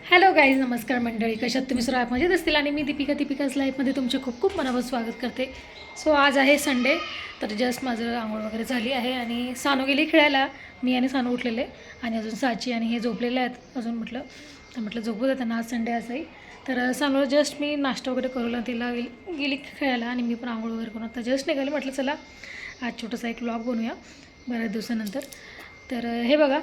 Hello guys, नमस्कार मंडळी. कशात तुम्ही सर्व ॲपमध्ये असतील आणि मी दीपिकाज लाईफमध्ये तुमचे खूप खूप मनापासून स्वागत करते. सो आज आहे संडे, तर जस्ट माझं आंघोळ वगैरे झाली आहे आणि सानू गेली खेळायला. मी आणि सानू उठलेले आणि अजून साची आणि हे झोपलेले आहेत अजून. म्हटलं झोपू द्या त्यांना, आज संडे असंही. तर सानूला जस्ट मी नाश्ता वगैरे करूला, तिला गेली खेळायला आणि मी पण आंघोळ वगैरे करून आता जस्ट निघाले. म्हटलं चला आज छोटासा एक व्लॉग बनवूया बऱ्याच दिवसानंतर. तर हे बघा,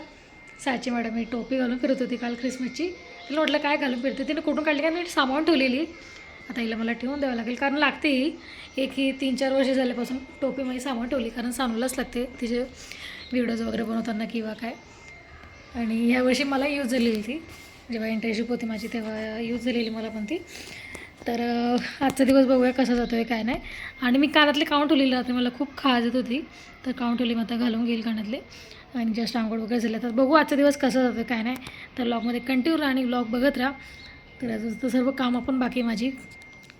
साची मॅडम ही टोपी घालून फिरत होती काल क्रिसमसची. तिला म्हटलं काय घालून फिरते, तिने कुठून काढली, कारण सामावून ठेवलेली. आता हिला मला ठेवून द्यावं लागेल, कारण लागते ही 3-4 वर्ष झाल्यापासून टोपी माझी सामावून ठेवली, कारण सानूलाच लागते तिचे व्हिडिओज वगैरे बनवताना किंवा काय. आणि ह्यावर्षी मला यूज झालेली ती, जेव्हा इंटर्नशिप होती माझी तेव्हा यूज झालेली मला पण ती. तर आजचा दिवस बघूया कसा जातो आहे काय नाही. आणि मी कानातले काउंट ठेवलेले रात्री, मला खूप खाज येत होती तर काउंट ठेवली. मग आता घालून घेईल कानातले आणि जस्ट आंघोळ वगैरे झालं. तर बघू आजचा दिवस कसा जातो काय नाही. तर व्लॉगमध्ये कंटिन्यू राहा आणि व्लॉग बघत राहा. तर अजून तर सर्व कामं पण बाकी माझी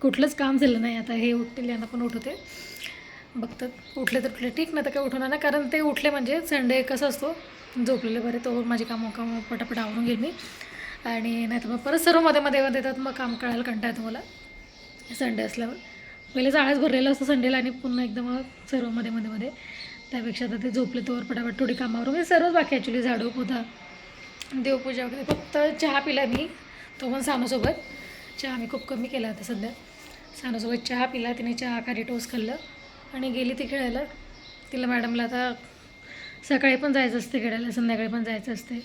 कुठलंच काम झालं नाही. आता हे उठतील, यांना पण उठवते. बघतात उठले तर उठले ठीक, नाही तर काय उठवणार नाही, कारण ते उठले म्हणजे संडे कसं असतो झोपलेले बरे, तो माझी कामं पटापट आवरून घेईल मी. आणि नाही तर मग परत सर्व मध्ये येतात, मग काम करायला कंटाळा येतो मला संडे असल्यावर. पहिले जाळच भरलेलं असतं संडेला आणि पुन्हा एकदम सर्व मध्ये. त्यापेक्षा आता ते झोपले तोवर पटापट थोडी कामावर म्हणजे सर्वच बाकी ॲक्च्युली, झाडू पोधा देवपूजा वगैरे. फक्त चहा पिला मी, तो पण सानूसोबत. चहा मी खूप कमी केला आता सध्या. सानूसोबत चहा पिला, तिने चहा खाली टोस्ट खाल्लं आणि गेली ती खेळायला. तिला मॅडमला आता सकाळी पण जायचं असते खेळायला, संध्याकाळी पण जायचं असते.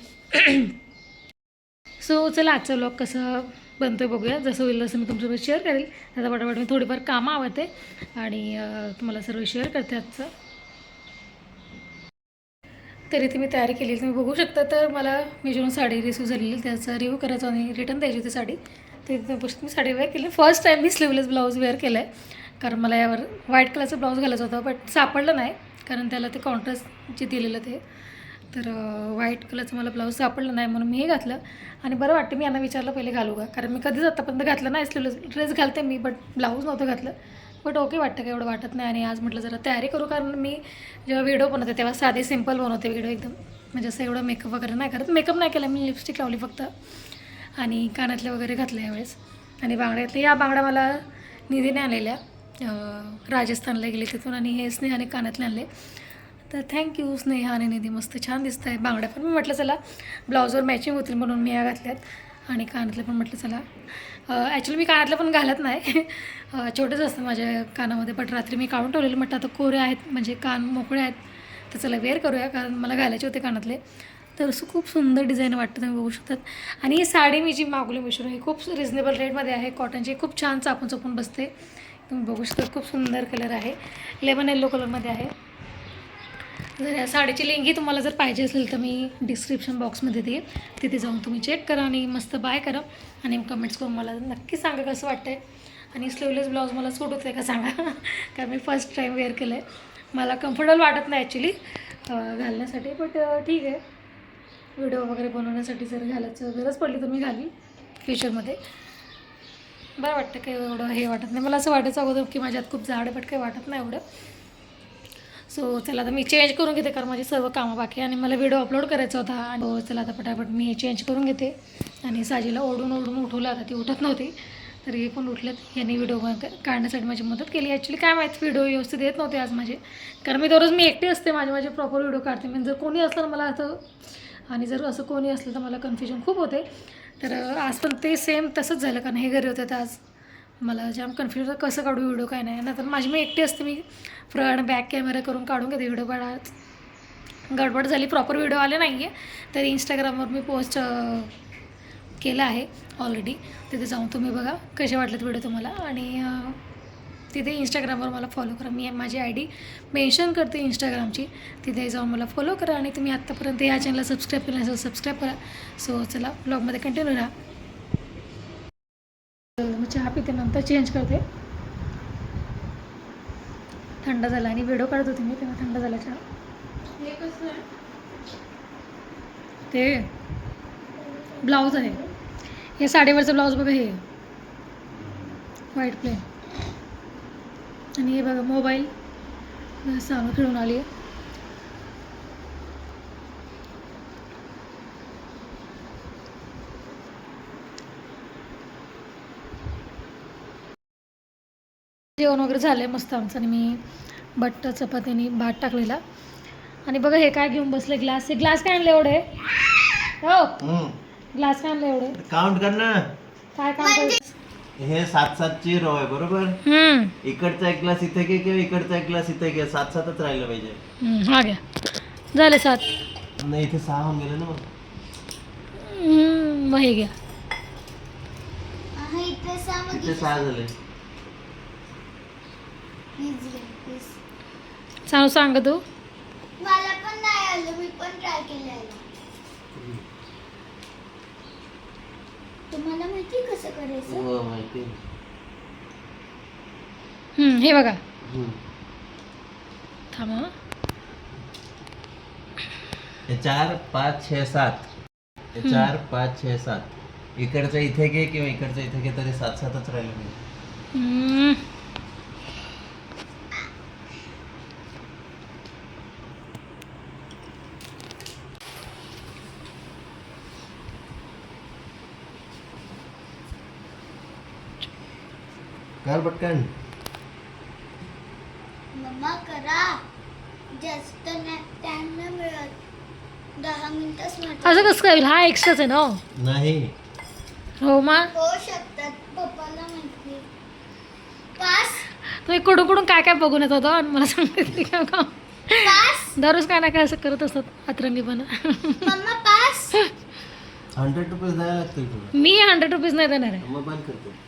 सो चला आजचा व्लॉग कसा बनतो आहे बघूया. जसं होईल तसं मी तुमच्यासोबत शेअर करेल. आता पटापट मी थोडीफार कामं आवडते आणि तुम्हाला सर्व शेअर करते आजचं. तर इथे मी तयारी केली, तुम्ही बघू शकता. तर मला मी साडी रिसीव झालेली, त्याचा रिव्ह्यू करायचा आणि रिटर्न द्यायची होती साडी. तर मी साडी वेअर केली. फर्स्ट टाईम मी स्लीवलेस ब्लाऊज वेअर केलं आहे, कारण मला यावर व्हाईट कलरचं ब्लाऊज घालायचं होतं बट सापडलं नाही, कारण त्याला ते कॉन्ट्रास्ट जे दिलेलं ते. तर व्हाईट कलरचं मला ब्लाऊज सापडलं नाही म्हणून मी हे घातलं. आणि बरं वाटतं, मी यांना विचारलं पहिले घालू का, कारण मी कधीच आतापर्यंत घातलं नाही स्लीवलेस ड्रेस. घालते मी बट ब्लाऊज नव्हतं घातलं. बट ओके वाटतं, काय एवढं वाटत नाही. आणि आज म्हटलं जरा तयारी करू, कारण मी जेव्हा व्हिडिओ बनवते तेव्हा साधी सिम्पल बनवते व्हिडिओ एकदम, म्हणजे असं एवढं मेकअप वगैरे नाही करत. मेकअप नाही केला मी, लिपस्टिक लावली फक्त आणि कानातले वगैरे घातले यावेळेस. आणि बांगड्यातले या बांगड्या मला निधीने आणलेल्या, राजस्थानला गेले तिथून, आणि हे स्नेहाने कानातले आणले. तर थँक्यू स्नेहा आणि निधी, मस्त छान दिसत आहे बांगड्या पण. मी म्हटलं चला ब्लाऊजवर मॅचिंग होतील म्हणून मी या घातल्यात. आणि कानातले पण म्हटलं चला, ॲक्च्युली मी कानातलं पण घालत नाही छोटेच असतं माझ्या कानामध्ये, बट रात्री मी काढून ठेवलेलं. म्हटलं आता कोरे आहेत म्हणजे कान मोकळे आहेत, तर चला वेअर करूया, कारण मला घालायचे होते कानातले. तर असं खूप सुंदर डिझाईन वाटतं, तुम्ही बघू शकतात. आणि ही साडी मी जी मागवली मिशोवर, ही खूप रिजनेबल रेटमध्ये आहे, कॉटनची, खूप छान चापून बसते. तुम्ही बघू शकता, खूप सुंदर कलर आहे, लेमन येल्लो कलरमध्ये आहे. जर या साडीची लिंकही तुम्हाला जर पाहिजे असेल तर मी डिस्क्रिप्शन बॉक्समध्ये देईल, तिथे जाऊन तुम्ही चेक करा आणि मस्त बाय करा आणि कमेंट्स करून मला नक्की सांगा कसं वाटतं आहे. आणि स्लीवलेस ब्लाऊज मला सूट होतं आहे का सांगा कारण मी फर्स्ट टाईम वेअर केलं आहे. मला कम्फर्टेबल वाटत नाही ॲक्च्युली घालण्यासाठी, बट ठीक आहे, व्हिडिओ वगैरे बनवण्यासाठी जर घालायचं गरज पडली तर मी घाली फ्युचरमध्ये. बरं वाटतं, काही एवढं हे वाटत नाही. मला असं वाटायचं अगोदर की माझ्यात खूप जाड, बट काही वाटत नाही एवढं. सो चला आता मी चेंज करून घेते, कारण माझी सर्व कामं बाकी आणि मला व्हिडिओ अपलोड करायचा होता. आणि चला आता पटापट मी चेंज करून घेते. आणि साजीला ओढून उठवलं, आता ती उठत नव्हती, तर हे पण उठलेत. यांनी व्हिडिओ काढण्यासाठी माझी मदत केली. ॲक्च्युली काय माहीत व्हिडिओ व्यवस्थित येत नव्हते आज माझे, कारण मी दररोज मी एकटी असते, माझे प्रॉपर व्हिडिओ काढते. म्हणजे जर कोणी असलं तर मला असं, आणि जर असं कोणी असलं तर मला कन्फ्युजन खूप होते. तर आज पण ते सेम तसंच झालं, कारण हे घरी होते तर आज मला जाम कन्फ्युजन कसं काढू व्हिडिओ काय नाही. तर माझी मी एकटी असते, मी फ्रंट बॅक कॅमेरा करून काढून घेते व्हिडिओ. पण आज गडबड झाली, प्रॉपर व्हिडिओ आले नाही आहे. तर इंस्टाग्रामवर मी पोस्ट केलं आहे ऑलरेडी, तिथे जाऊन तुम्ही बघा कसे वाटलेत व्हिडिओ तुम्हाला. आणि तिथे इंस्टाग्रामवर मला फॉलो करा, मी माझी ID मेन्शन करते इंस्टाग्रामची, तिथे जाऊन मला फॉलो करा. आणि तुम्ही आत्तापर्यंत या चॅनलला सबस्क्राईब केलं असेल सबस्क्राईब करा. सो चला ब्लॉगमध्ये कंटिन्यू राहा. मी चहा पिते, नंतर चेंज करते. थंड झाला आणि व्हिडिओ काढत होते मी तेव्हा थंड झाला चहा. हे कसं आहे, ते ब्लाऊज आहे, हे साडीवरचं ब्लाऊज बघा, हे व्हाईट प्लेन. आणि हे बघा मोबाईल, सावं खेळून आली आहे. जेवण वगैरे झालं आहे मस्त आमचं आणि मी बट्ट चपातीने भात टाकलेला. आणि बघा हे काय घेऊन बसले ग्लास. हे ग्लास काय आणले एवढे? हो ग्लास काय आणले एवढे? काउंट कर ना. काय काम हे 7-7ची रो आहे बरोबर. इकडचा एक ग्लास इथे घे किंवा इकडचा एक ग्लास इथे घे. 7-7च राहिलं पाहिजे. हा घ्या झाले 7. नाही इथे 6 होऊन गेले ना मग. मग हे घ्या. इथे 6 झाले. सांग सांग तू. मला पण नाही आलं, मी पण ट्राय केलेलं. तुम्हाला माहिती कसं करायचं? हो माहिती. हे बघा थांबा. हे 4 5 6 7. हे 4 5 6 7. इकडचं इथे घे किंवा इकडचं इथे घे तरी 7-7च राहिलं पाहिजे. कर पटकन. मम्मा करा, जास्त टाइम नाही मिळत. 10 मिनिटच मिळतात. असं कसं काय होईल? हा एक्स्ट्राच आहे ना हो? नाही हो मग होऊ शकतात, पप्पाला माहिती. पास तुम्ही कुठून कुठून काय काय बघून येत होतो आणि मला सांगितलं का का पास दररोज काय ना काय असं करत असतात अतरंगीपणा. Mamma pass. 100 रुपये द्यायला लागतील तुला. मी 100 रुपीज नाही देणार आहे. मग बंद करते.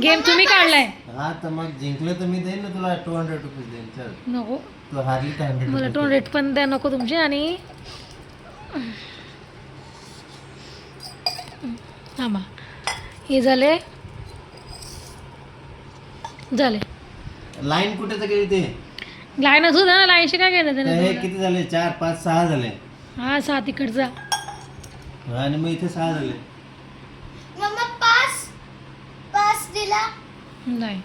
गेम तुम्ही काढलाय. हा तर मग जिंकलं तर मी देईन ना तुला 200 रुपये देईन. चल नको तू हारली तर 100 मला रुपये. 200 पण द्या नको तुमचे. आणि थांबा हे झाले झाले. लाईन कुठे तर गेली ते. लाईन असू द्या ना, लाईनशी काय घेणं हे देणं. किती झाले? 4 5 6 झाले. हा 7 इकडचा. आणि मग इथे 6 झाले. मम्मा पास पास दिला. नाही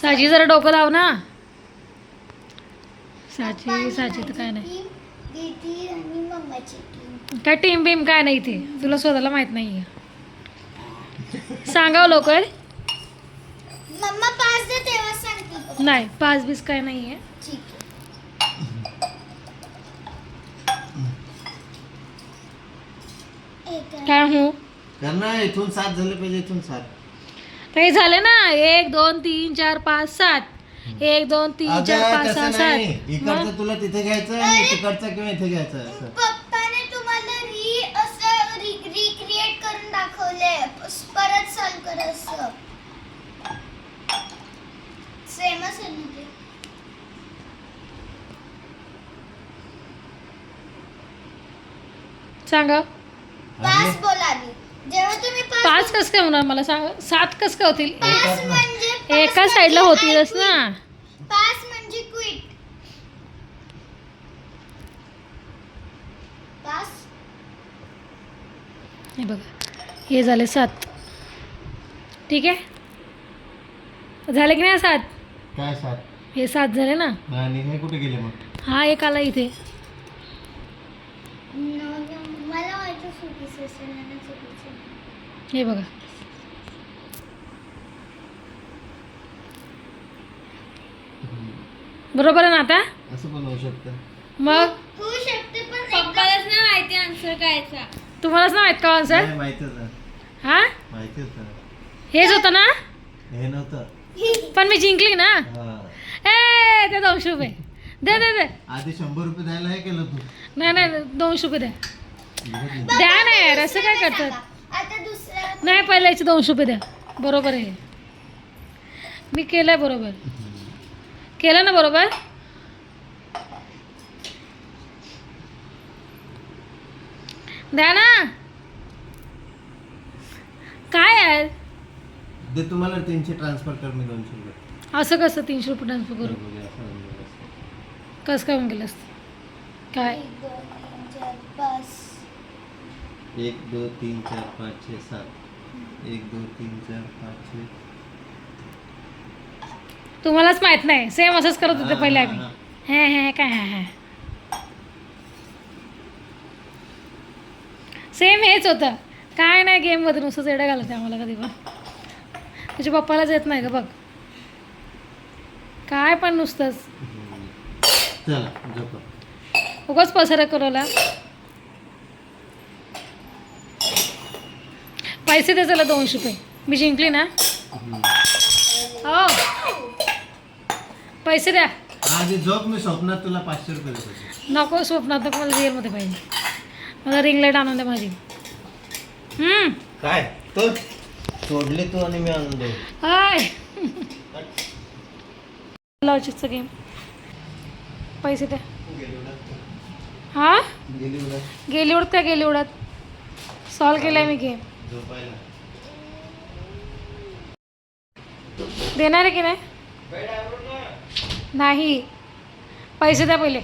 साची जरा डोकं लाव ना. साची तर काय नाही. दीदी आणि मम्माची टीम. काय टीम बीम काय नाही ते तुला स्वतःला माहित नाही. सांगावं लवकर. मम्मा पास दे तेव्हा सांगते. नाही 5-20 काय नाही आहे. ठीक आहे. काय हो कर ना. इथून 7 झाले पाहिजे. इथून 7. काही झाले ना. 1 2 3 4 5 7. 1 2 3 4 5 6 7. इकडचं तुला तिथे घ्यायचं आणि तिकडचं किंवा इथे घ्यायचं असं. पप्पाने तुम्हाला असं रिक्रिएट करून दाखवले. परत सॉल्व कर असं. सेम असेल ना ते. सांगा. पास बोला आधी. जेव्हा तुम्ही 5 कसं काय होणार मला सांगा. 7 कसं काय होतील? पास म्हणजे एका साईडला होतीलच ना. पास म्हणजे क्विट. पास हे बघा हे झाले 7. ठीक आहे झाले की नाही 7? काय 7? हे 7 झाले ना. आणि हे कुठे गेले मग? हा एक आला इथे. मला वाटतं चुकीचं असेल ना. चुकीचं. हे बघा बरोबर आहे ना आता. असं पण होऊ शकतं. मग होऊ शकते पण पप्पालाच नाही माहिती आन्सर कायचा. तुम्हालाच ना माहित का आन्सर? नाही, माहितीच आहे. हा माहितीच आहे. हेच होतं ना. हे नव्हतं. पण मी जिंकली ना. हा. ए ते 200 रुपये दे दे दे. आधी 100 रुपये द्यायला हे केलं तू. नाही नाही 200 रुपये द्या. दिलं द्या ना यार असं काय करतात. आता दुसरा नाही पहिले याचे 200 रुपये द्या. बरोबर आहे मी केलंय बरोबर. केलं ना बरोबर. द्या ना. काय आहे दे. तुम्हाला 300 ट्रान्सफर कर. मी 200 रुपये. असं कसं 300 रुपये ट्रान्सफर करू? कसं काय होऊन गेलं असतं काय? 1 2 3 4 5 1 2 3 4 5 6 7. 1 2 3 4 5 6. तुम्हालाच माहित नाही. सेम असंच करत होते पहिले आम्ही. हे काय हे सेम हेच होतं. काय नाही गेममध्ये नुसतं चेडा घालत आम्हाला कधी पण. तुझ्या पप्पालाच येत नाही का बघ. काय पण नुसतंच चला झोपा. उगाच पसारा करवला. पैसे दे चला 200 रुपये. मी जिंकली ना. हो पैसे द्या. आधी झोप, मी स्वप्नात तुला 500 रुपये देतो. नको स्वप्नात नको, मला रिअलमध्ये पाहिजे. मला रिंग लाईट आणून द्या माझी. काय तो सोडली तू आणि मी आणून देऊ. हाय लॉजिकचा गेम. पैसे द्या. हा गेली उडत. गेली उडत काय गेली उडत. सॉल्व केलाय मी गेम. झोपायला देणार आहे की नाही. नाही पैसे द्या पहिले.